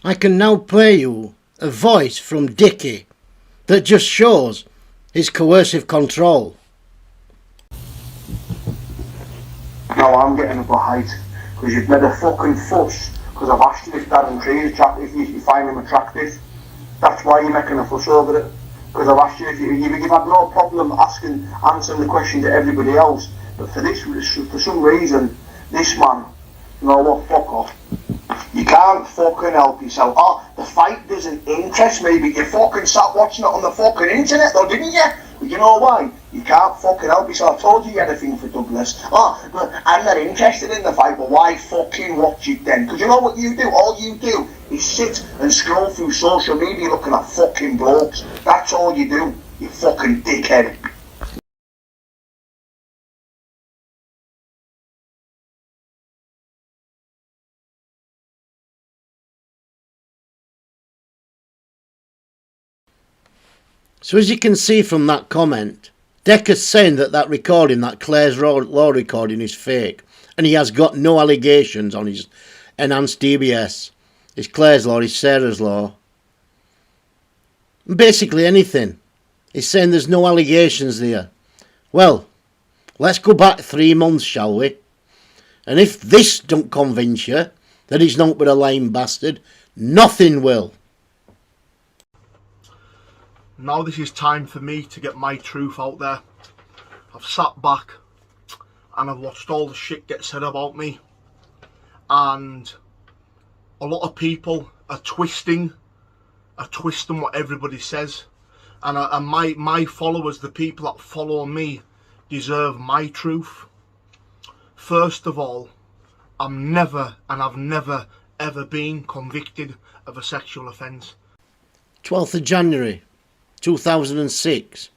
I can now play you a voice from Decca that just shows his coercive control. Now I'm getting up a height because you've made a fucking fuss because I've asked you if Darren Tree is attractive, if you find him attractive. That's why you're making a fuss over it. Because I've asked you if you've had no problem answering the question to everybody else. But for some reason, this man, you know what, fuck off. You can't fucking help yourself. Oh, the fight doesn't interest me, but you fucking sat watching it on the fucking internet though, didn't you? But you know why? You can't fucking help yourself. I told you had a thing for Douglas. Oh, but I'm not interested in the fight, but why fucking watch it then? Because you know what you do? All you do is sit and scroll through social media looking at fucking blokes. That's all you do, you fucking dickhead. So as you can see from that comment, Decca's saying that recording, that Clare's Law recording, is fake, and he has got no allegations on his enhanced DBS, his Clare's Law, his Sarah's Law, and basically anything. He's saying there's no allegations there. Well, let's go back 3 months, shall we? And if this don't convince you that he's not but a lying bastard, nothing will. Now this is time for me to get my truth out there. I've sat back and I've watched all the shit get said about me, and a lot of people are twisting what everybody says, and my followers, the people that follow me, deserve my truth. First of all, I've never ever been convicted of a sexual offence. 12th of January 2006,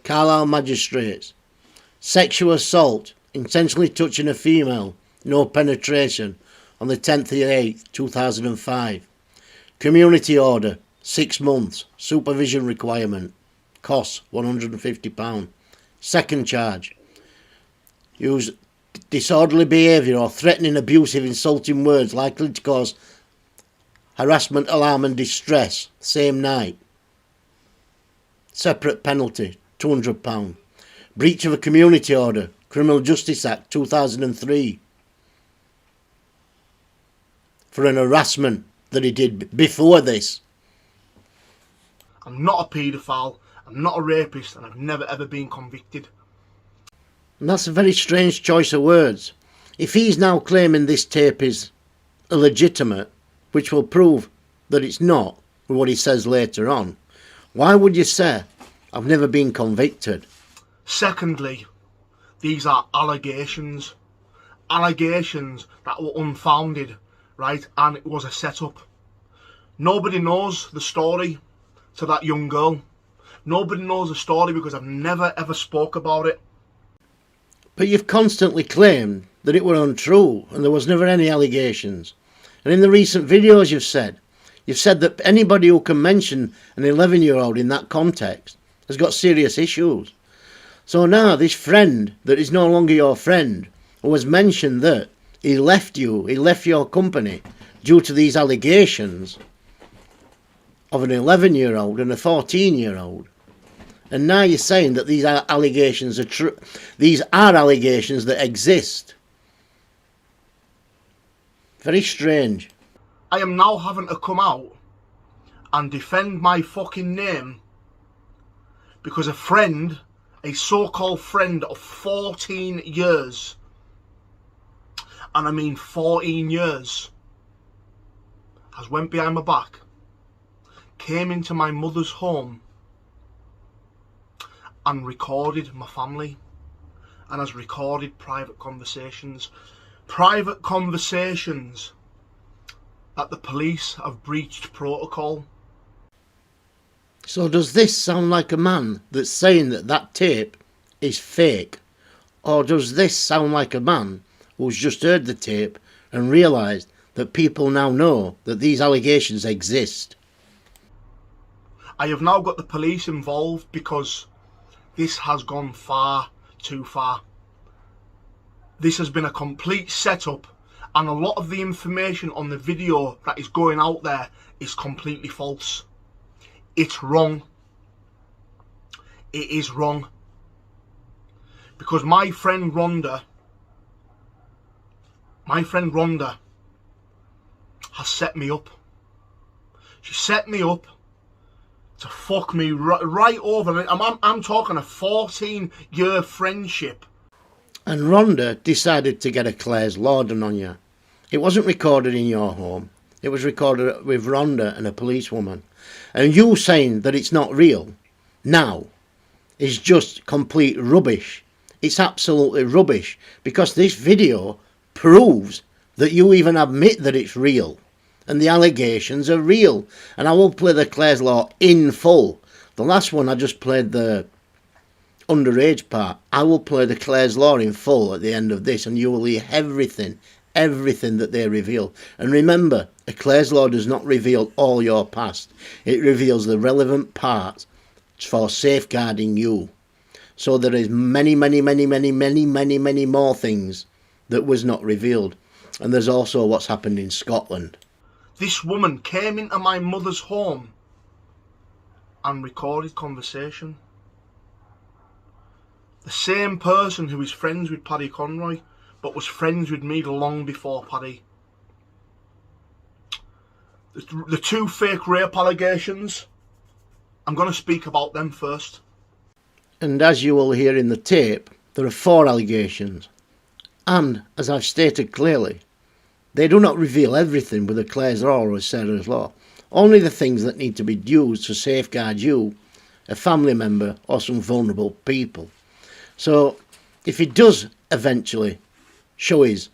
Carlisle Magistrates. Sexual assault, intentionally touching a female, no penetration, on the 10th of 8th 2005. Community order, 6 months, supervision requirement, costs £150. Second charge, use disorderly behaviour or threatening, abusive, insulting words likely to cause harassment, alarm and distress, same night. Separate penalty, £200. Breach of a community order, Criminal Justice Act 2003. For an harassment that he did before this. I'm not a paedophile, I'm not a rapist, and I've never ever been convicted. And that's a very strange choice of words. If he's now claiming this tape is illegitimate, which will prove that it's not with what he says later on, why would you say, I've never been convicted? Secondly, these are allegations. Allegations that were unfounded, right? And it was a setup. Nobody knows the story to that young girl. Nobody knows the story because I've never ever spoke about it. But you've constantly claimed that it were untrue and there was never any allegations. And in the recent videos you've said that anybody who can mention an 11-year-old in that context has got serious issues. So now this friend that is no longer your friend, who has mentioned that he left your company due to these allegations of an 11-year-old and a 14-year-old. And now you're saying that these allegations are true. These are allegations that exist. Very strange. I am now having to come out and defend my fucking name because a friend, a so-called friend of 14 years, and I mean 14 years, has went behind my back, came into my mother's home and recorded my family, and has recorded private conversations that the police have breached protocol. So does this sound like a man that's saying that tape is fake? Or does this sound like a man who's just heard the tape and realised that people now know that these allegations exist? I have now got the police involved because this has gone far too far. This has been a complete setup And a lot of the information on the video that is going out there is completely false. It's wrong. It is wrong. Because my friend Rhonda has set me up. She set me up to fuck me right over. I'm talking a 14-year friendship. And Rhonda decided to get a Claire's Lorden on you. It wasn't recorded in your home. It was recorded with Rhonda and a policewoman. And you saying that it's not real now is just complete rubbish. It's absolutely rubbish, because this video proves that you even admit that it's real. And the allegations are real. And I will play the Claire's Law in full. The last one I just played the underage part. I will play the Claire's Law in full at the end of this, and you will hear everything that they reveal. And remember, a Claire's Law does not reveal all your past. It reveals the relevant parts for safeguarding you. So there is many more things that was not revealed. And there's also what's happened in Scotland. This woman came into my mother's home and recorded conversation. The same person who is friends with Paddy Conroy, but was friends with me long before Paddy. The two fake rape allegations, I'm going to speak about them first. And as you will hear in the tape, there are 4 allegations. And, as I've stated clearly, they do not reveal everything with a Claire's Law or a Sarah's Law. Only the things that need to be used to safeguard you, a family member, or some vulnerable people. So, if it does eventually show his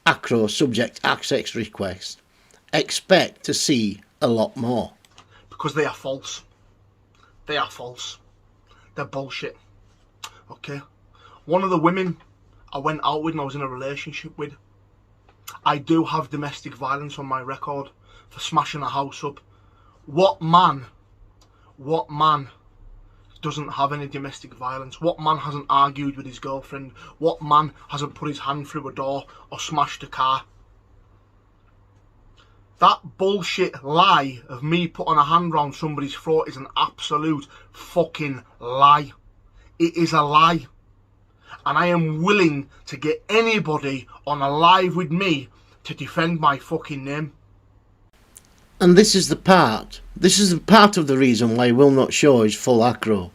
ACRO subject access request, expect to see a lot more. Because they are false. They are false. They're bullshit. Okay? One of the women I went out with and I was in a relationship with, I do have domestic violence on my record for smashing a house up. What man doesn't have any domestic violence? What man hasn't argued with his girlfriend? What man hasn't put his hand through a door or smashed a car? That bullshit lie of me putting a hand round somebody's throat is an absolute fucking lie. It is a lie. And I am willing to get anybody on a live with me to defend my fucking name. And this is the part of the reason why he will not show his full ACRO.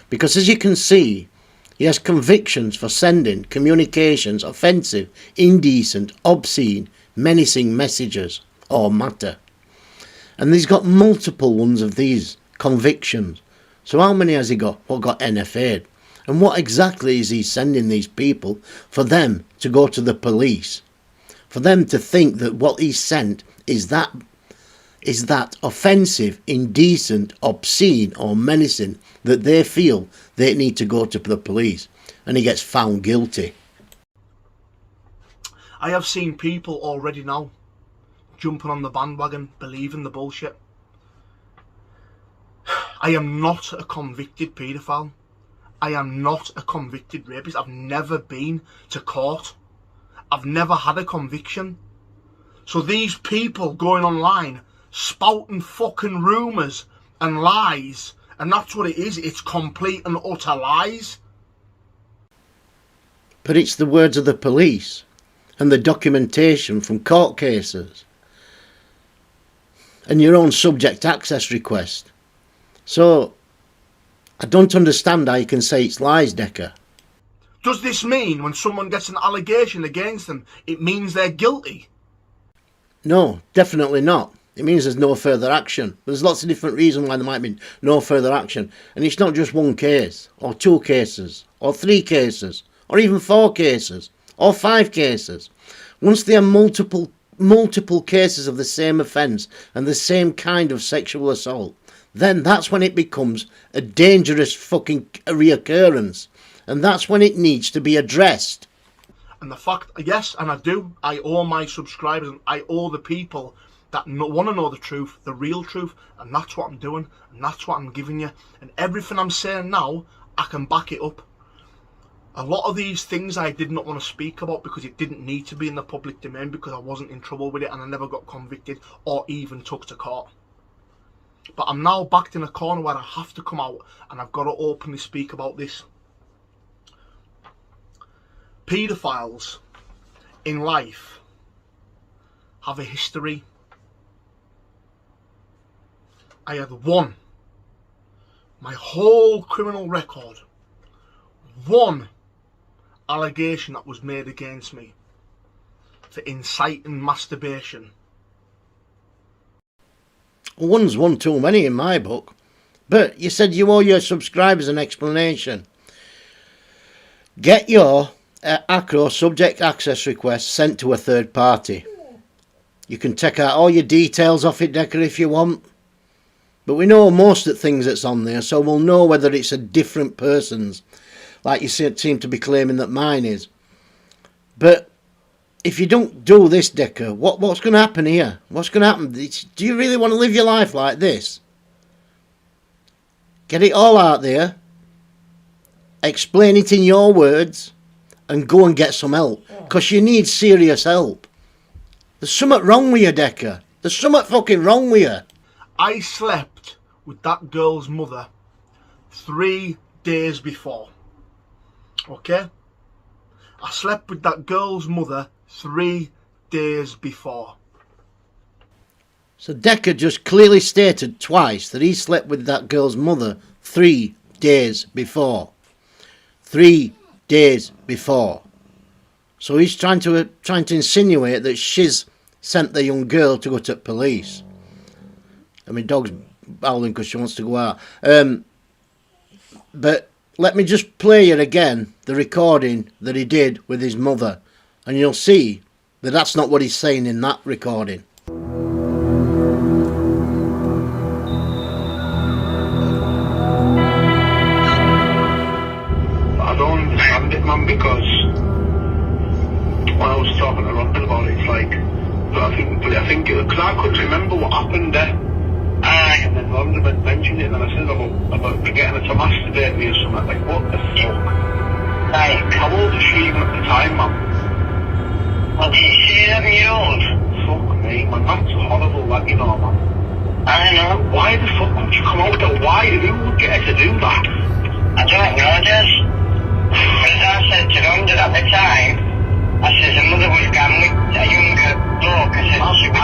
Because as you can see, he has convictions for sending communications offensive, indecent, obscene, menacing messages or matter. And he's got multiple ones of these convictions. So how many has he got? What got NFA'd? And what exactly is he sending these people for them to go to the police? For them to think that what he sent is that offensive, indecent, obscene or menacing that they feel they need to go to the police, and he gets found guilty. I have seen people already now jumping on the bandwagon, believing the bullshit. I am not a convicted paedophile. I am not a convicted rapist. I've never been to court. I've never had a conviction. So these people going online spouting fucking rumours and lies, and that's what it is. It's complete and utter lies. But it's the words of the police and the documentation from court cases and your own subject access request. So I don't understand how you can say it's lies, Decca. Does this mean when someone gets an allegation against them, it means they're guilty? No, definitely not. It means there's no further action. There's lots of different reasons why there might be no further action. And it's not just one case, or 2 cases, or 3 cases, or even 4 cases, or 5 cases. Once there are multiple cases of the same offence and the same kind of sexual assault, then that's when it becomes a dangerous fucking reoccurrence. And that's when it needs to be addressed. And the fact, yes, and I owe my subscribers, and I owe the people that want to know the truth, the real truth, and that's what I'm doing, and that's what I'm giving you. And everything I'm saying now, I can back it up. A lot of these things I did not want to speak about because it didn't need to be in the public domain, because I wasn't in trouble with it and I never got convicted or even took to court. But I'm now backed in a corner where I have to come out and I've got to openly speak about this. Paedophiles in life have a history. I had my whole criminal record, one allegation that was made against me for inciting masturbation. One's one too many in my book. But you said you owe your subscribers an explanation. Get your ACRO subject access request sent to a third party. You can take out all your details off it, Decca, if you want. But we know most of the things that's on there, so we'll know whether it's a different person's, like you seem to be claiming that mine is. But if you don't do this, Decca, what's going to happen here? What's going to happen? Do you really want to live your life like this? Get it all out there, explain it in your words, and go and get some help. Because you need serious help. There's something wrong with you, Decca. There's something fucking wrong with you. I slept with that girl's mother 3 days before. Okay? I slept with that girl's mother 3 days before. So Decca just clearly stated twice that he slept with that girl's mother 3 days before. 3 days before. So he's trying to insinuate that she's sent the young girl to go to the police. I mean, dog's howling because she wants to go out. But let me just play you again the recording that he did with his mother, and you'll see that that's not what he's saying in that recording. I don't understand it, man, because when I was talking to Rhonda about it, it's like, I think, because I couldn't remember what happened there. And then Rhonda mentioned it, and then I said about getting her to masturbate me or something. Like, what the fuck? Like, how old was she even at the time, man? Well, she's 11 years old. Fuck me, man, that's horrible, that, you know, man. I know. Why the fuck would you come out there? Why? Who would get her to do that? I don't know, Des. Because I said to Rhonda at the time, I said the mother was gone with a younger bloke. I said she was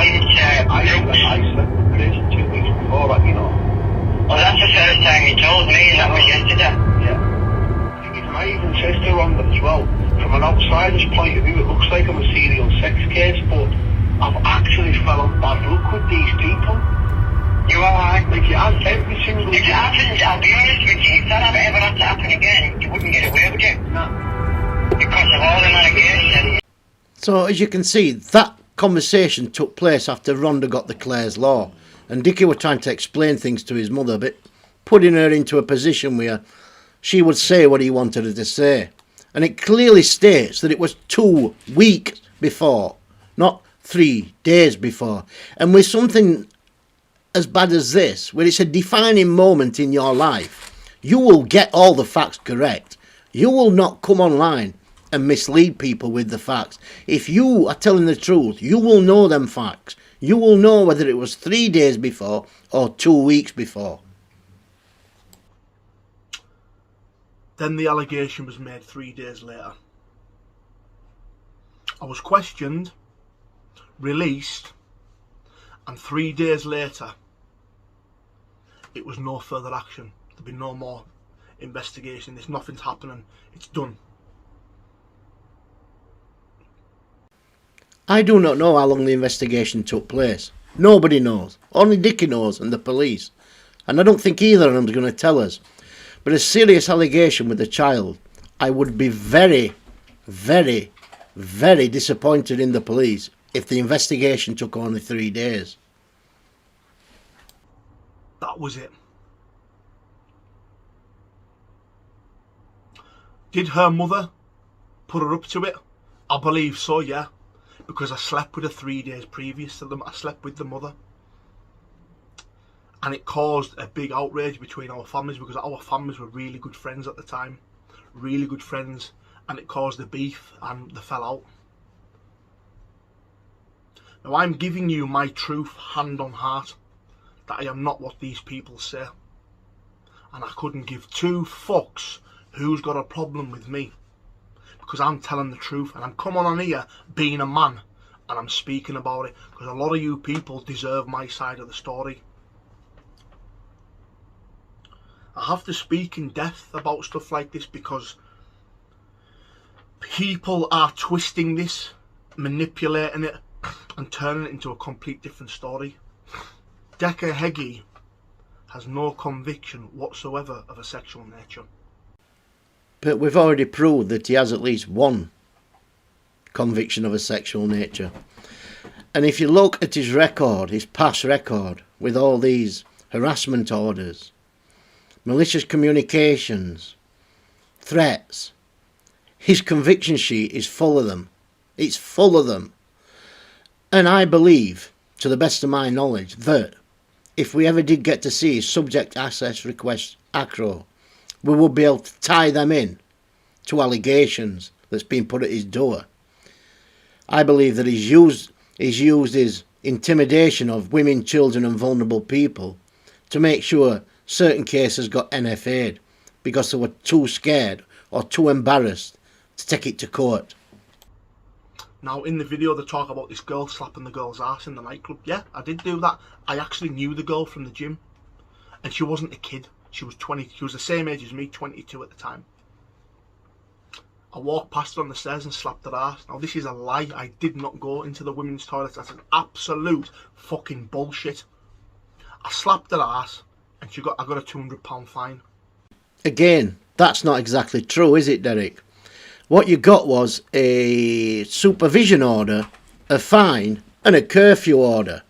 I slept with Chris 2 weeks before that, you know. Well, that's the first time you told me, and that was yesterday. Yeah. And I even said to Rhonda as well, from an outsider's point of view, it looks like I'm a serial sex case, but I've actually fell on bad luck with these people. You are right. Like, it has every single... If it happens, I'll be honest with you, if that ever had to happen again, you wouldn't get away with it. No. Because of all the allegations. So, as you can see, that conversation took place after Rhonda got the Clare's Law, and Dickie were trying to explain things to his mother, but putting her into a position where she would say what he wanted her to say. And it clearly states that it was 2 weeks before, not 3 days before. And with something as bad as this, where it's a defining moment in your life, you will get all the facts correct. You will not come online and mislead people with the facts. If you are telling the truth, you will know them facts. You will know whether it was 3 days before or 2 weeks before. Then the allegation was made 3 days later. I was questioned, released, and 3 days later, it was no further action. There'll be no more investigation. There's nothing's happening. It's done. I do not know how long the investigation took place. Nobody knows. Only Dickie knows and the police. And I don't think either of them is going to tell us. But a serious allegation with a child, I would be very, very, very disappointed in the police if the investigation took only 3 days. That was it. Did her mother put her up to it? I believe so, yeah. Because I slept with her 3 days previous to them. I slept with the mother. And it caused a big outrage between our families, because our families were really good friends at the time. Really good friends. and it caused the beef and they fell out. Now I'm giving you my truth hand on heart, that I am not what these people say. And I couldn't give two fucks who's got a problem with me, because I'm telling the truth and I'm coming on here being a man and I'm speaking about it, because a lot of you people deserve my side of the story. I have to speak in depth about stuff like this because people are twisting this, manipulating it and turning it into a complete different story. Decca Heggie has no conviction whatsoever of a sexual nature. But we've already proved that he has at least one conviction of a sexual nature. And if you look at his record, his past record, with all these harassment orders, malicious communications, threats, his conviction sheet is full of them. It's full of them. And I believe, to the best of my knowledge, that if we ever did get to see his subject access request acro, we would be able to tie them in to allegations that's been put at his door. I believe that he's used his intimidation of women, children and vulnerable people to make sure certain cases got NFA'd because they were too scared or too embarrassed to take it to court. Now in the video they talk about this girl slapping the girl's ass in the nightclub. Yeah, I did do that. I actually knew the girl from the gym, and she wasn't a kid. She was 20. She was the same age as me, 22 at the time. I walked past her on the stairs and slapped her ass. Now this is a lie. I did not go into the women's toilets. That's an absolute fucking bullshit. I slapped her ass and I got a £200 fine. Again, that's not exactly true, is it, Derek? What you got was a supervision order, a fine and a curfew order.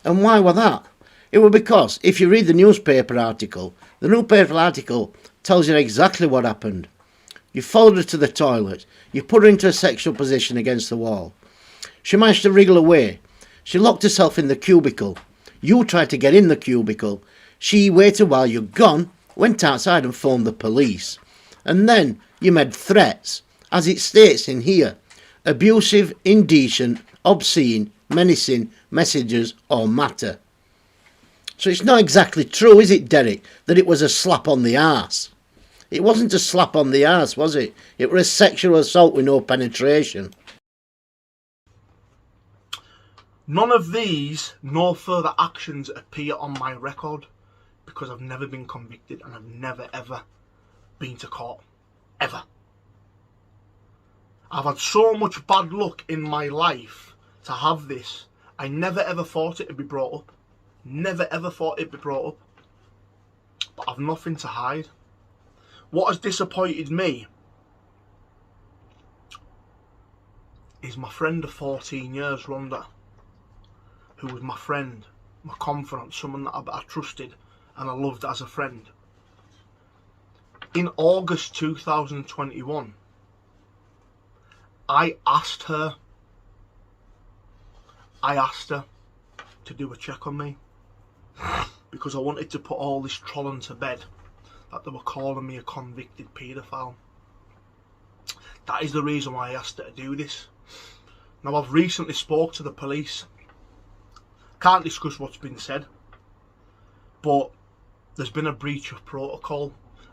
And why were that? It was because if you read the newspaper article, the newspaper article tells you exactly what happened. You followed her to the toilet, you put her into a sexual position against the wall. She managed to wriggle away. She locked herself in the cubicle. You tried to get in the cubicle. She waited while you're gone, went outside and phoned the police. And then you made threats, as it states in here, abusive, indecent, obscene, menacing messages or matter. So it's not exactly true, is it, Derek, that it was a slap on the arse? It wasn't a slap on the arse, was it? It was a sexual assault with no penetration. None of these, no further actions appear on my record because I've never been convicted and I've never ever been to court. Ever. I've had so much bad luck in my life to have this. I never ever thought it would be brought up. Never ever thought it'd be brought up. But I've nothing to hide. What has disappointed me is my friend of 14 years, Rhonda, who was my friend, my confidant, someone that I trusted and I loved as a friend. In August 2021, I asked her to do a check on me because I wanted to put all this trolling to bed that they were calling me a convicted paedophile. That is the reason why I asked her to do this. Now I've recently spoke to the police. Can't discuss what's been said, but there's been a breach of protocol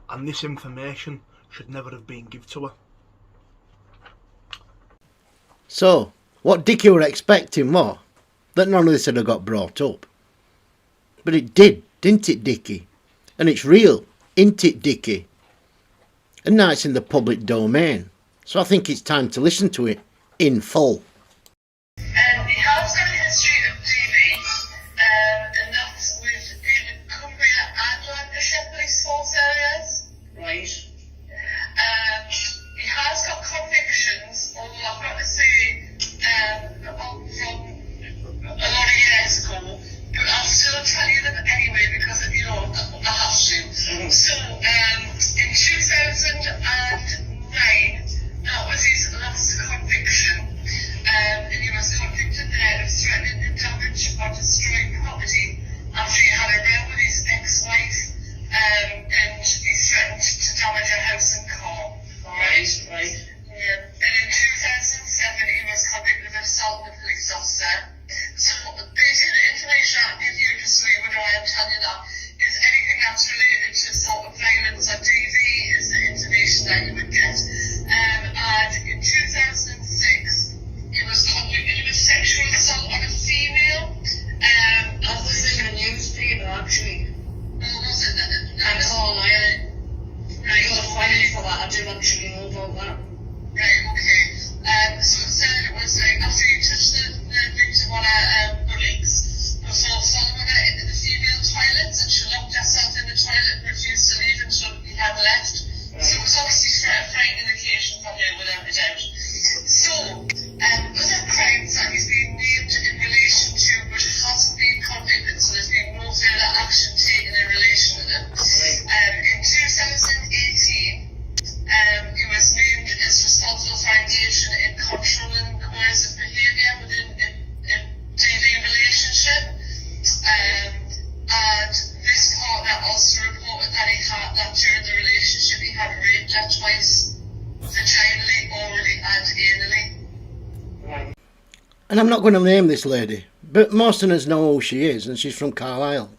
and this information should never have been given to her. So, what Dickie were expecting was that none of this had got brought up. But it did, didn't it, Dickie? And it's real, isn't it, Dickie? And now it's in the public domain. So I think it's time to listen to it in full. He has got a history of DV, and that's in Cumbria and Lancashire police force areas. Right. He has got convictions, although I've got to say, from a lot of years ago, but I'll still tell you them anyway because, you know, I have to. So, in 2009, that was his last conviction. And I'm not going to name this lady, but most of us know who she is, and she's from Carlisle.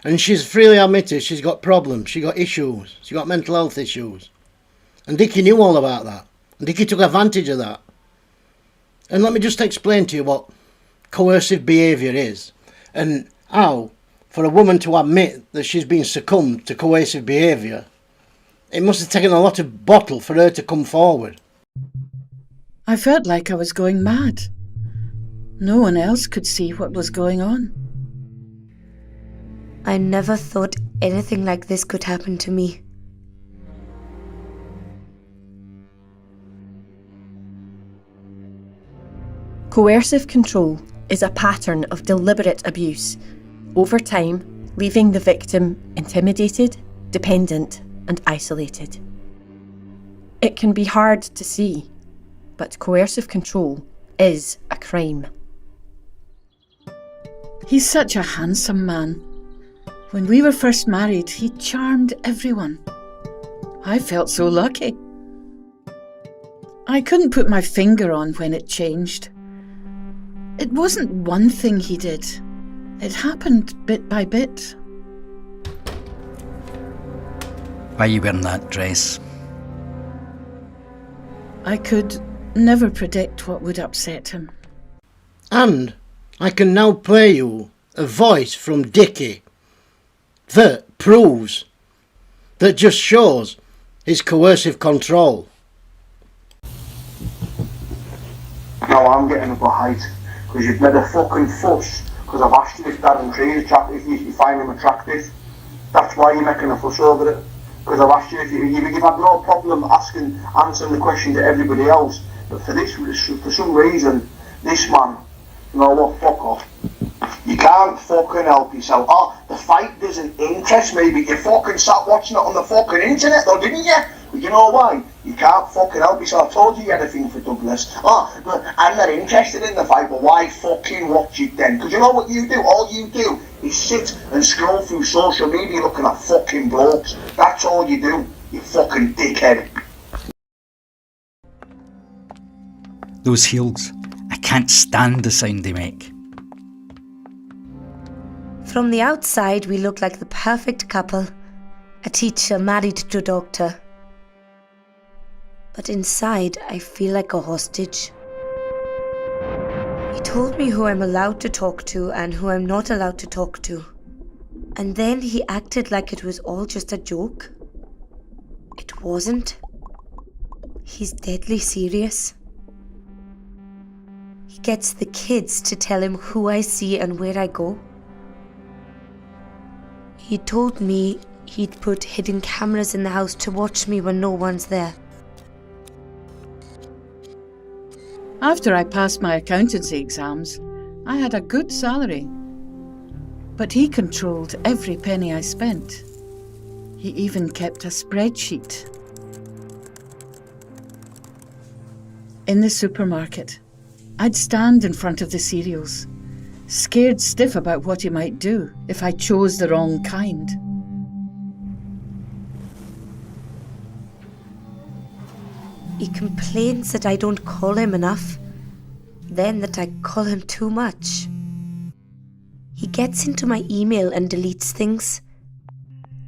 And she's freely admitted she's got problems, she got issues, she got mental health issues. And Dickie knew all about that. And Dickie took advantage of that. And let me just explain to you what coercive behaviour is, and how, for a woman to admit that she's been succumbed to coercive behaviour, it must have taken a lot of bottle for her to come forward. I felt like I was going mad. No one else could see what was going on. I never thought anything like this could happen to me. Coercive control is a pattern of deliberate abuse, over time leaving the victim intimidated, dependent, and isolated. It can be hard to see, but coercive control is a crime. He's such a handsome man. When we were first married, he charmed everyone. I felt so lucky. I couldn't put my finger on when it changed. It wasn't one thing he did. It happened bit by bit. Why are you wearing that dress? I could never predict what would upset him. And I can now play you a voice from Dickie that proves, that just shows his coercive control. Now I'm getting up a height because you've made a fucking fuss because I've asked you if Darren Tree's chap, if you find him attractive. That's why you're making a fuss over it. Because I've asked you if you've had no problem answering the question to everybody else. But for some reason, this man, you know what, fuck off. You can't fucking help yourself. Oh, the fight doesn't interest me, but you fucking sat watching it on the fucking internet though, didn't you? But you know why? You can't fucking help yourself. I told you had a thing for Douglas. Oh, but I'm not interested in the fight, but why fucking watch it then? Because you know what you do? All you do is sit and scroll through social media looking at fucking blokes. That's all you do, you fucking dickhead. Those heels, I can't stand the sound they make. From the outside, we look like the perfect couple. A teacher married to a doctor. But inside, I feel like a hostage. He told me who I'm allowed to talk to and who I'm not allowed to talk to. And then he acted like it was all just a joke. It wasn't. He's deadly serious. He gets the kids to tell him who I see and where I go. He told me he'd put hidden cameras in the house to watch me when no one's there. After I passed my accountancy exams, I had a good salary. But he controlled every penny I spent. He even kept a spreadsheet. In the supermarket, I'd stand in front of the cereals, scared stiff about what he might do if I chose the wrong kind. He complains that I don't call him enough, then that I call him too much. He gets into my email and deletes things,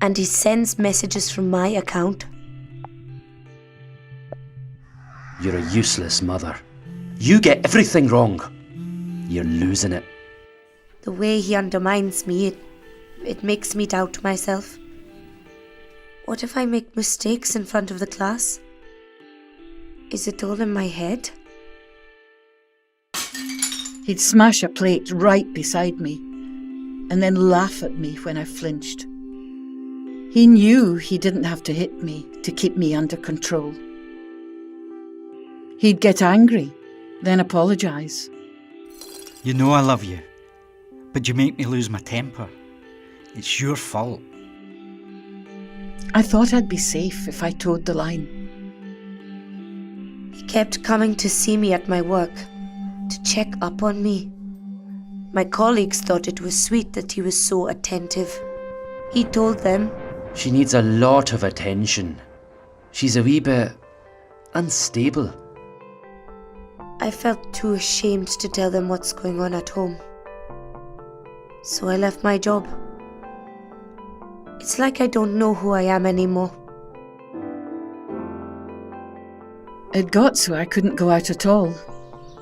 and he sends messages from my account. You're a useless mother. You get everything wrong. You're losing it. The way he undermines me, it makes me doubt myself. What if I make mistakes in front of the class? Is it all in my head? He'd smash a plate right beside me and then laugh at me when I flinched. He knew he didn't have to hit me to keep me under control. He'd get angry, then apologise. You know I love you, but you make me lose my temper. It's your fault. I thought I'd be safe if I toed the line. He kept coming to see me at my work, to check up on me. My colleagues thought it was sweet that he was so attentive. He told them, She needs a lot of attention. She's a wee bit unstable. I felt too ashamed to tell them what's going on at home. So I left my job. It's like I don't know who I am anymore. It got so I couldn't go out at all,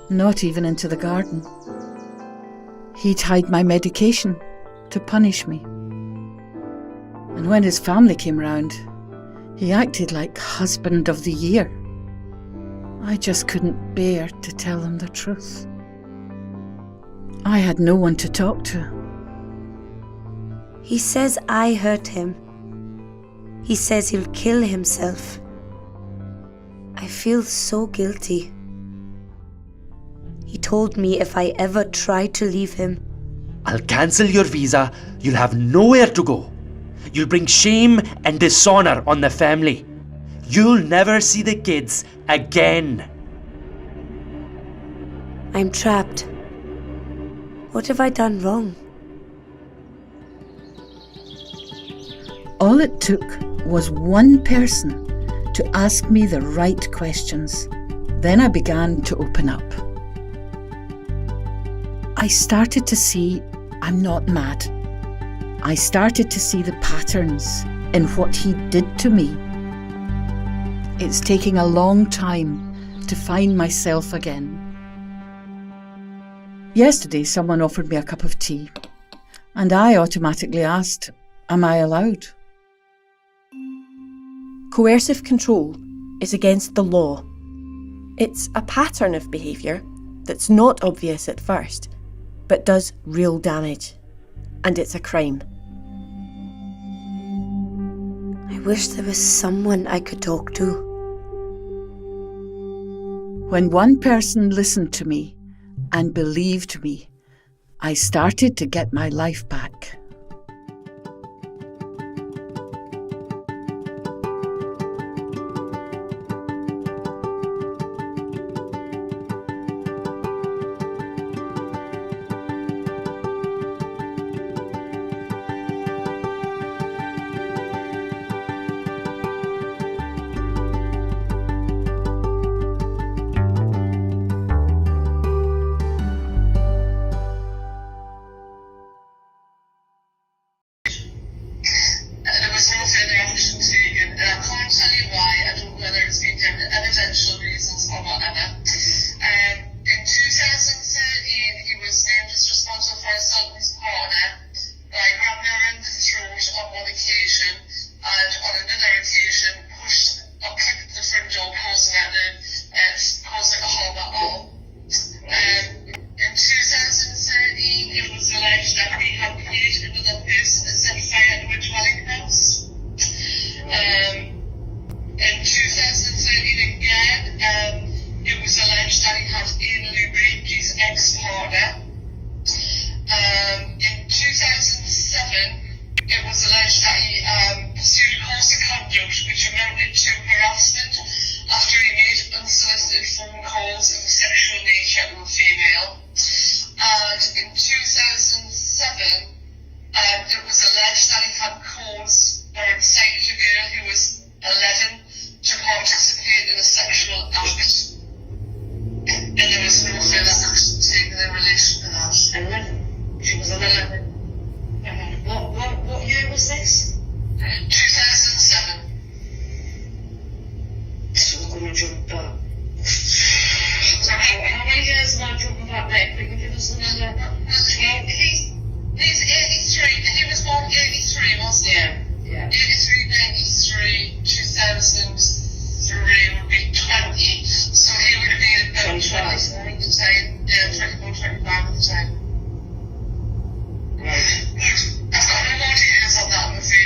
not even into the garden. He'd hide my medication to punish me. And when his family came round, he acted like husband of the year. I just couldn't bear to tell him the truth. I had no one to talk to. He says I hurt him. He says he'll kill himself. I feel so guilty. He told me if I ever try to leave him, I'll cancel your visa. You'll have nowhere to go. You'll bring shame and dishonor on the family. You'll never see the kids again. I'm trapped. What have I done wrong? All it took was one person to ask me the right questions. Then I began to open up. I started to see I'm not mad. I started to see the patterns in what he did to me. It's taking a long time to find myself again. Yesterday, someone offered me a cup of tea, and I automatically asked, am I allowed? Coercive control is against the law. It's a pattern of behaviour that's not obvious at first, but does real damage. And it's a crime. I wish there was someone I could talk to. When one person listened to me and believed me, I started to get my life back. There was no further action taken, and I can't tell you why. I don't know whether it's been done for evidential reasons or whatever. In 2013, he was named as responsible for assaulting his partner by grabbing her around the throat on one occasion, and on another occasion pushed or kicked the front door, causing her to harm at all. In 2013, it was alleged that he had paid another person and set fire to a dwelling house. In 2013 again, it was alleged that he had anally raped his ex-partner. In 2007, it was alleged that he pursued a course of conduct which amounted to harassment after he made unsolicited phone calls of a sexual nature to a female. And in 2007, it was alleged that he had caused or incited a girl who was 11 to participate in a sexual act. And there was no further action taken in relation to that. 11? She was 11. What year was this? 2007. So we're going to jump back. So how many years am I jumping back there? Could you give us another? He's 83. He was born 83, wasn't he? Yeah. 83, 93, 2003 would be 20. So he would have been about 24 at the time. Yeah, 24, 25 at the time. Right. I've got no more details on that, I'm afraid.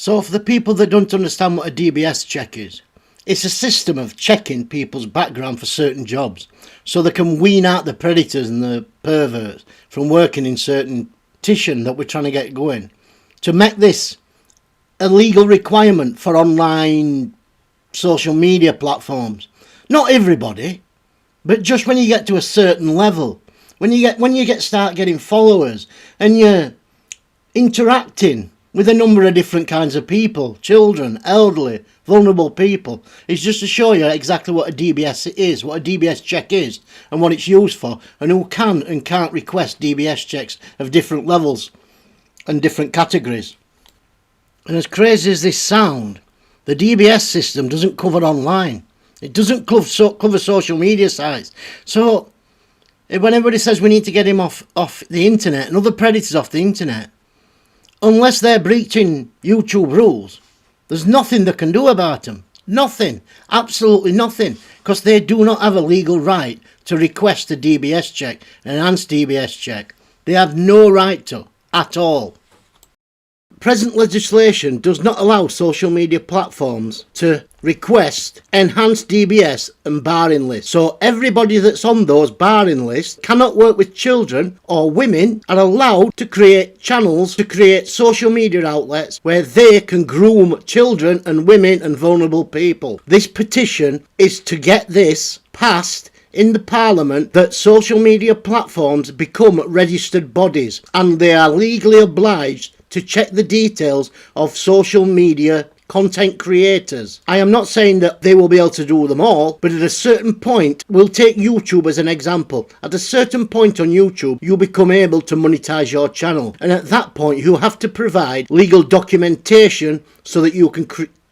So for the people that don't understand what a DBS check is, it's a system of checking people's background for certain jobs so they can wean out the predators and the perverts from working in certain petition that we're trying to get going to make this a legal requirement for online social media platforms. Not everybody, but just when you get to a certain level, when you start getting followers and you're interacting with a number of different kinds of people, children, elderly, vulnerable people. It's just to show you exactly what a DBS is, what a DBS check is, and what it's used for, and who can and can't request DBS checks of different levels and different categories. And as crazy as this sound, the DBS system doesn't cover online. It doesn't cover social media sites. So when everybody says we need to get him off the internet and other predators off the internet, unless they're breaching YouTube rules, there's nothing they can do about them. Nothing. Absolutely nothing. Because they do not have a legal right to request a DBS check, an enhanced DBS check. They have no right to, at all. Present legislation does not allow social media platforms to request enhanced DBS and barring lists. So everybody that's on those barring lists cannot work with children, or women are allowed to create channels, to create social media outlets where they can groom children and women and vulnerable people. This petition is to get this passed in the Parliament, that social media platforms become registered bodies and they are legally obliged to check the details of social media content creators. I am not saying that they will be able to do them all, but at a certain point, we'll take YouTube as an example. At a certain point on YouTube, you become able to monetize your channel. And at that point, you have to provide legal documentation so that you can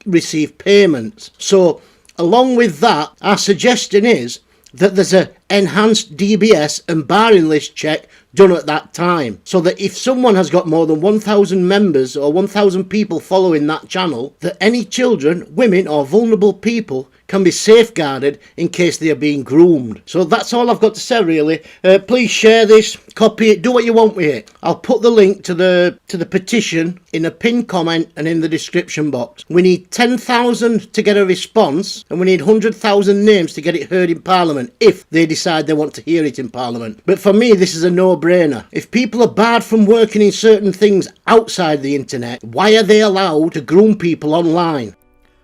receive payments. So along with that, our suggestion is that there's an enhanced DBS and barring list check done at that time, so that if someone has got more than 1,000 members or 1,000 people following that channel, that any children, women or vulnerable people can be safeguarded in case they are being groomed. So that's all I've got to say, really. Please share this, copy it, do what you want with it. I'll put the link to the petition in a pinned comment and in the description box. We need 10,000 to get a response, and we need 100,000 names to get it heard in Parliament, if they decide they want to hear it in Parliament. But for me, this is a no-brainer. If people are barred from working in certain things outside the internet, why are they allowed to groom people online?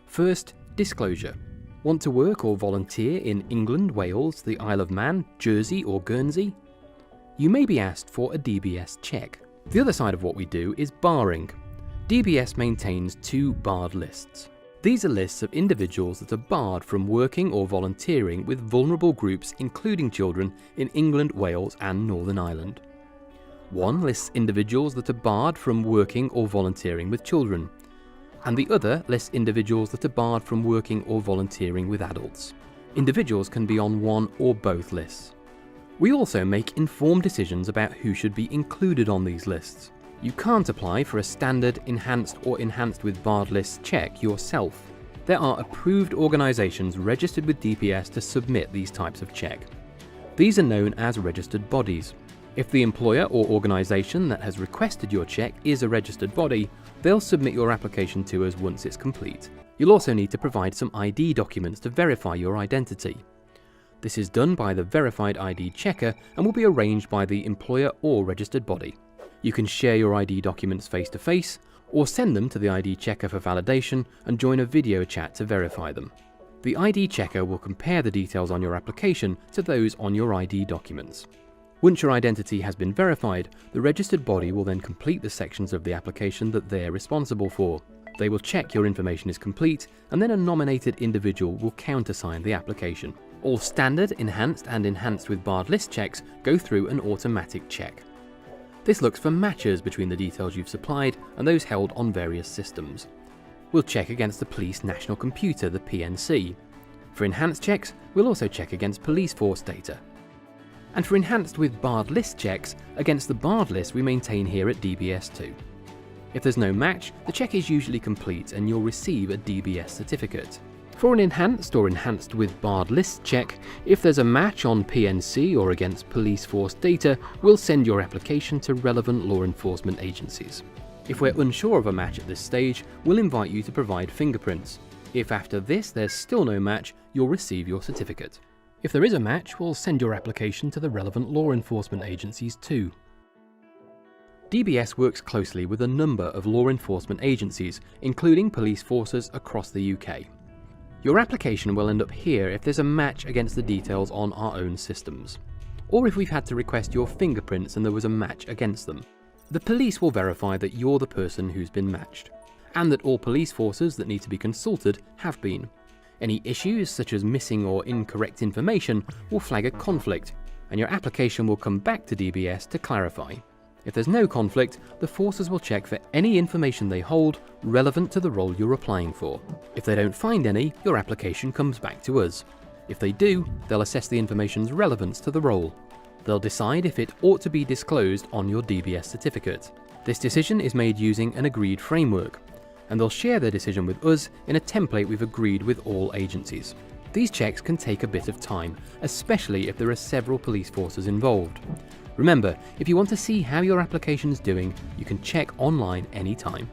First, disclosure. Want to work or volunteer in England, Wales, the Isle of Man, Jersey or Guernsey? You may be asked for a DBS check. The other side of what we do is barring. DBS maintains 2 barred lists. These are lists of individuals that are barred from working or volunteering with vulnerable groups, including children, in England, Wales and Northern Ireland. 1 lists individuals that are barred from working or volunteering with children, and the other lists individuals that are barred from working or volunteering with adults. Individuals can be on one or both lists. We also make informed decisions about who should be included on these lists. You can't apply for a standard enhanced or enhanced with barred lists check yourself. There are approved organisations registered with DPS to submit these types of check. These are known as registered bodies. If the employer or organisation that has requested your check is a registered body, they'll submit your application to us once it's complete. You'll also need to provide some ID documents to verify your identity. This is done by the Verified ID Checker and will be arranged by the employer or registered body. You can share your ID documents face to face, or send them to the ID Checker for validation and join a video chat to verify them. The ID Checker will compare the details on your application to those on your ID documents. Once your identity has been verified, the registered body will then complete the sections of the application that they're responsible for. They will check your information is complete, and then a nominated individual will countersign the application. All standard, enhanced and enhanced with barred list checks go through an automatic check. This looks for matches between the details you've supplied and those held on various systems. We'll check against the Police National Computer, the PNC. For enhanced checks, we'll also check against police force data. And for enhanced with barred list checks, against the barred list we maintain here at DBS2. If there's no match, the check is usually complete and you'll receive a DBS certificate. For an enhanced or enhanced with barred list check, if there's a match on PNC or against police force data, we'll send your application to relevant law enforcement agencies. If we're unsure of a match at this stage, we'll invite you to provide fingerprints. If after this there's still no match, you'll receive your certificate. If there is a match, we'll send your application to the relevant law enforcement agencies too. DBS works closely with a number of law enforcement agencies, including police forces across the UK. Your application will end up here if there's a match against the details on our own systems, or if we've had to request your fingerprints and there was a match against them. The police will verify that you're the person who's been matched, and that all police forces that need to be consulted have been. Any issues, such as missing or incorrect information, will flag a conflict, and your application will come back to DBS to clarify. If there's no conflict, the forces will check for any information they hold relevant to the role you're applying for. If they don't find any, your application comes back to us. If they do, they'll assess the information's relevance to the role. They'll decide if it ought to be disclosed on your DBS certificate. This decision is made using an agreed framework, and they'll share their decision with us in a template we've agreed with all agencies. These checks can take a bit of time, especially if there are several police forces involved. Remember, if you want to see how your application's doing, you can check online anytime.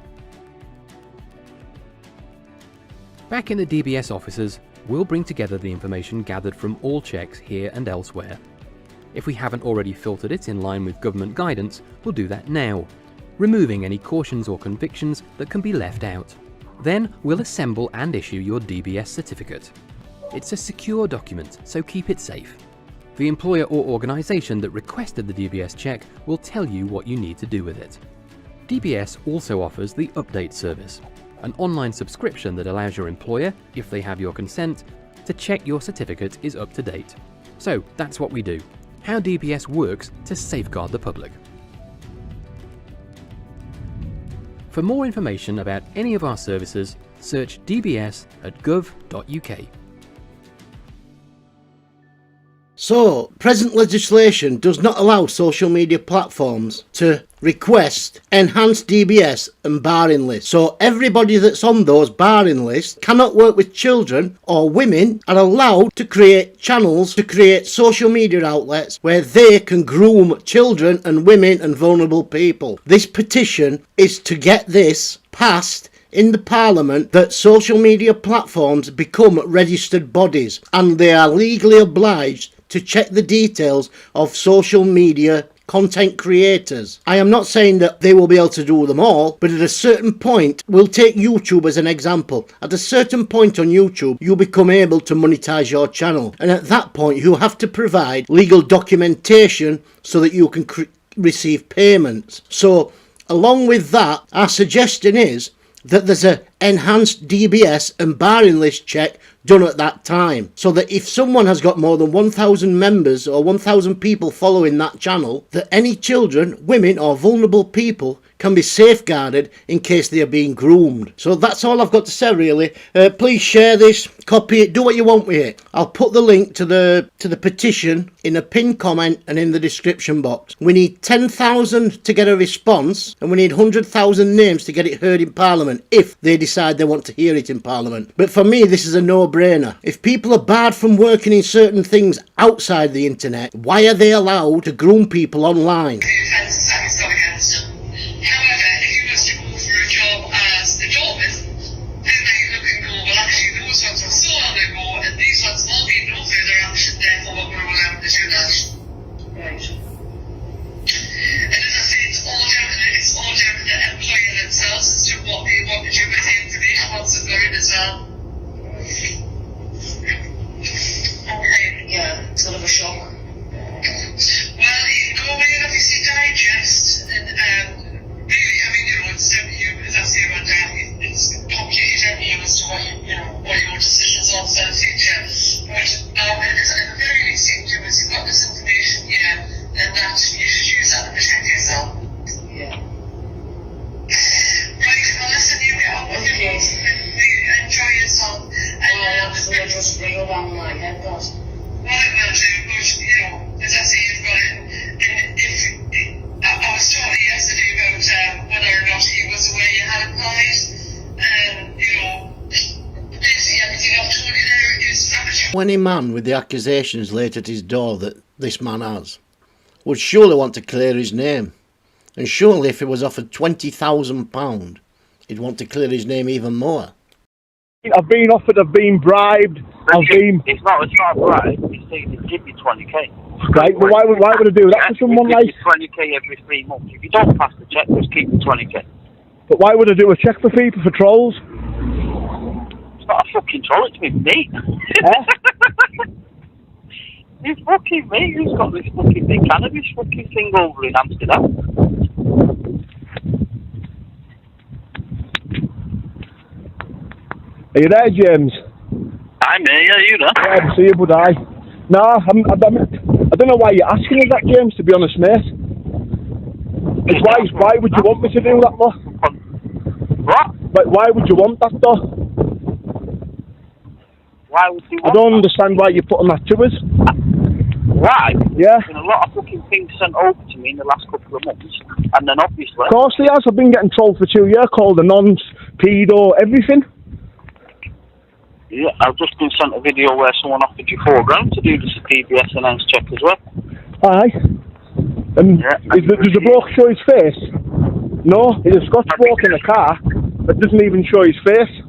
Back in the DBS offices, we'll bring together the information gathered from all checks here and elsewhere. If we haven't already filtered it in line with government guidance, we'll do that now, removing any cautions or convictions that can be left out. Then we'll assemble and issue your DBS certificate. It's a secure document, so keep it safe. The employer or organisation that requested the DBS check will tell you what you need to do with it. DBS also offers the update service, an online subscription that allows your employer, if they have your consent, to check your certificate is up to date. So that's what we do, how DBS works to safeguard the public. For more information about any of our services, search DBS at gov.uk. So, present legislation does not allow social media platforms to request enhanced DBS and barring lists. So everybody that's on those barring lists cannot work with children, or women are allowed to create channels, to create social media outlets where they can groom children and women and vulnerable people. This petition is to get this passed in the Parliament, that social media platforms become registered bodies and they are legally obliged to check the details of social media content creators. I am not saying that they will be able to do them all, but at a certain point, we'll take YouTube as an example. At a certain point on YouTube, you become able to monetize your channel, and at that point you have to provide legal documentation so that you can receive payments. So along with that, our suggestion is that there's an enhanced DBS and barring list check done at that time, so that if someone has got more than 1,000 members or 1,000 people following that channel, that any children, women or vulnerable people can be safeguarded in case they are being groomed. So that's all I've got to say really. Please share this, copy it, do what you want with it. I'll put the link to the petition in a pinned comment and in the description box. We need 10,000 to get a response, and we need 100,000 names to get it heard in Parliament if they decide they want to hear it in Parliament. But for me, this is a no-brainer. If people are barred from working in certain things outside the internet, why are they allowed to groom people online? However, if you was to go for a job as a journalist, they might look and go, well actually those ones were so long ago and these ones will be no further action, therefore we're allowed to do that. Right. And as I say, it's all down to the employer themselves as to what they want to do with the information once they've got it as well. Okay. Yeah, it's sort of a shock. Well, you can go away and obviously digest and really, I mean, it's down to you, as I say about that, it's complicated down to you as to what your decisions are for the future. But at the very least you can do is you've got this information here, and that you should use that to protect yourself. Yeah. Right, well listen, you go. Okay. Enjoy yourself. So I just reel down my head, does. Well, it will do, but, as I say, you've got it, and if I was talking yesterday about whether or not he was aware you had applied, and, basically everything I've told you there is factual. Any man with the accusations laid at his door that this man has would surely want to clear his name. And surely if he was offered £20,000, he'd want to clear his name even more. I've been offered, I've been bribed, It's not a bribe, it's saying give me 20k. Right, but why would I do that to someone like... 20k every 3 months. If you don't pass the check, just keep the 20k. But why would I do a check for people for trolls? It's not a fucking troll, it's me mate. It's fucking me who's got this fucking big cannabis fucking thing over in Amsterdam. Are you there, James? I'm here, yeah, you know. Yeah, I see you, bud, aye. No, I don't know why you're asking us that, James, to be honest, mate. Why would you want me to do that, though? What? But why would you want that, though? Why would you want I don't understand why you're putting that to us. Why? Yeah. There's been a lot of fucking things sent over to me in the last couple of months, and then obviously... Of course he has. I've been getting trolled for 2 years, called anons, pedo, everything. Yeah, I've just been sent a video where someone offered you £4,000 to do this DBS enhanced check as well. Aye. And does the bloke show his face? No, he's a Scotch bloke in a car that doesn't even show his face.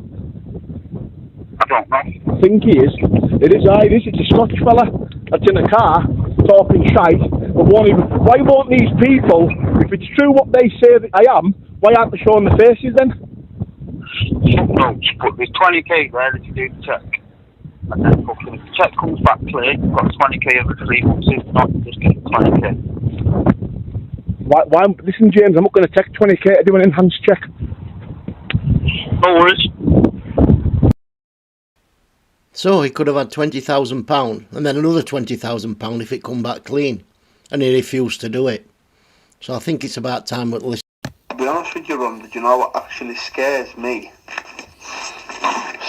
I don't know. I think he is. It is, aye, it is. It's a Scotch fella that's in a car talking shite, but won't even... Why won't these people, if it's true what they say that I am, why aren't they showing the faces then? No, but there's 20k there if you do the check. And then fucking if the check comes back clear, you've got 20k every 3 months. If not, you just get 20k. Why? Listen, James, I'm not going to take 20k to do an enhanced check. No worries. So he could have had £20,000 and then another £20,000 if it come back clean. And he refused to do it. So I think it's about time at least. To be honest with you, Ron, do you know what actually scares me?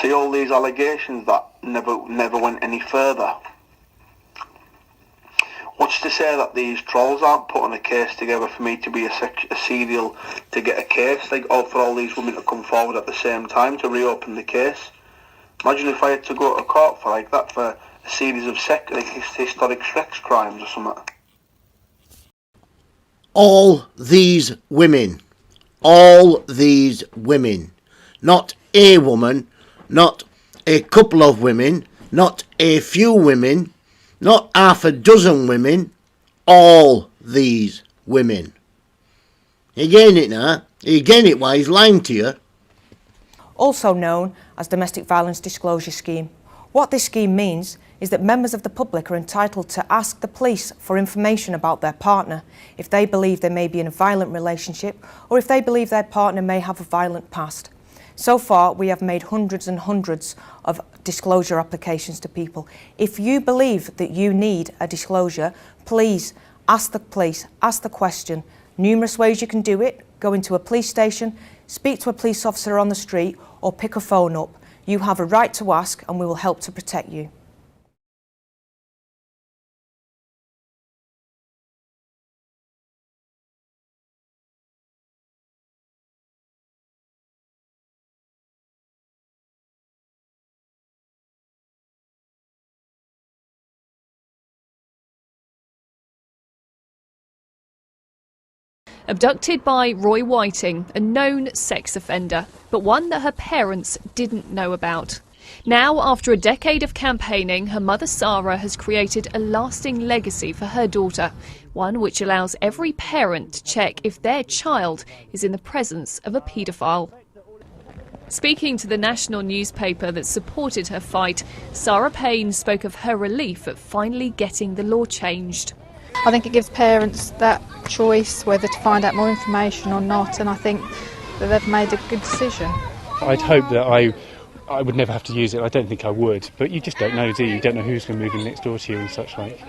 See all these allegations that never went any further. What's to say that these trolls aren't putting a case together for me to be a serial, to get a case, like for all these women to come forward at the same time to reopen the case? Imagine if I had to go to court for like that for a series of historic sex crimes or something. All these women, not a woman, not a couple of women, not a few women, not half a dozen women, all these women. You getting it now? You getting it why he's lying to you? Also known as Domestic Violence Disclosure Scheme. What this scheme means is that members of the public are entitled to ask the police for information about their partner if they believe they may be in a violent relationship or if they believe their partner may have a violent past. So far, we have made hundreds and hundreds of disclosure applications to people. If you believe that you need a disclosure, please ask the police, ask the question. Numerous ways you can do it. Go into a police station, speak to a police officer on the street, or pick a phone up. You have a right to ask and we will help to protect you. Abducted by Roy Whiting, a known sex offender, but one that her parents didn't know about. Now, after a decade of campaigning, her mother Sarah has created a lasting legacy for her daughter, one which allows every parent to check if their child is in the presence of a paedophile. Speaking to the national newspaper that supported her fight, Sarah Payne spoke of her relief at finally getting the law changed. I think it gives parents that choice whether to find out more information or not, and I think that they've made a good decision. I'd hope that I would never have to use it. I don't think I would, but you just don't know, do you? You don't know who's going to move in next door to you and such like.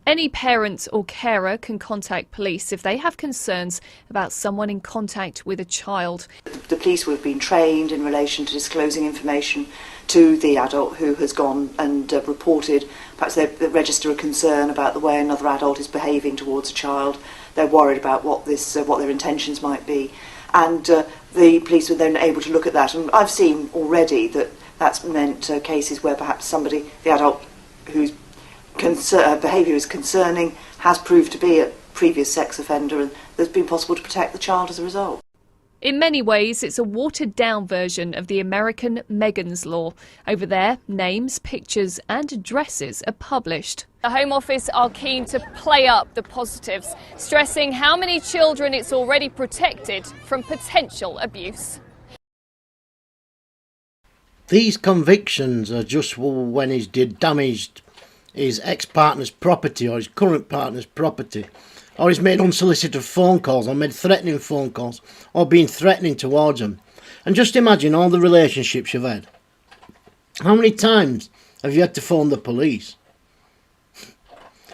Any parent or carer can contact police if they have concerns about someone in contact with a child. The police will have been trained in relation to disclosing information to the adult who has gone and reported. Perhaps they register a concern about the way another adult is behaving towards a child. They're worried about what their intentions might be. And the police are then able to look at that. And I've seen already that that's meant cases where perhaps the adult whose behaviour is concerning, has proved to be previous sex offender, and that's been possible to protect the child as a result. In many ways, it's a watered-down version of the American Megan's Law. Over there, names, pictures and addresses are published. The Home Office are keen to play up the positives, stressing how many children it's already protected from potential abuse. These convictions are just when he's damaged his ex-partner's property or his current partner's property, or he's made unsolicited phone calls or made threatening phone calls or been threatening towards them. And just imagine all the relationships you've had. How many times have you had to phone the police?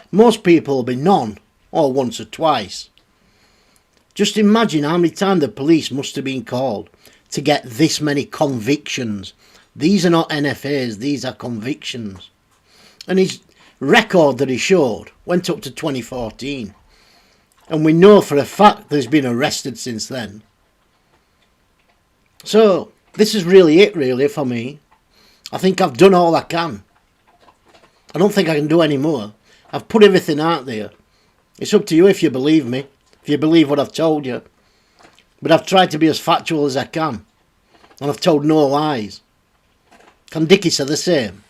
Most people will be none, or once or twice. Just imagine how many times the police must have been called to get this many convictions. These are not NFAs, these are convictions. And his record that he showed went up to 2014. And we know for a fact that he's been arrested since then. So, this is really it, really, for me. I think I've done all I can. I don't think I can do any more. I've put everything out there. It's up to you if you believe me, if you believe what I've told you. But I've tried to be as factual as I can. And I've told no lies. Can Dickie say the same?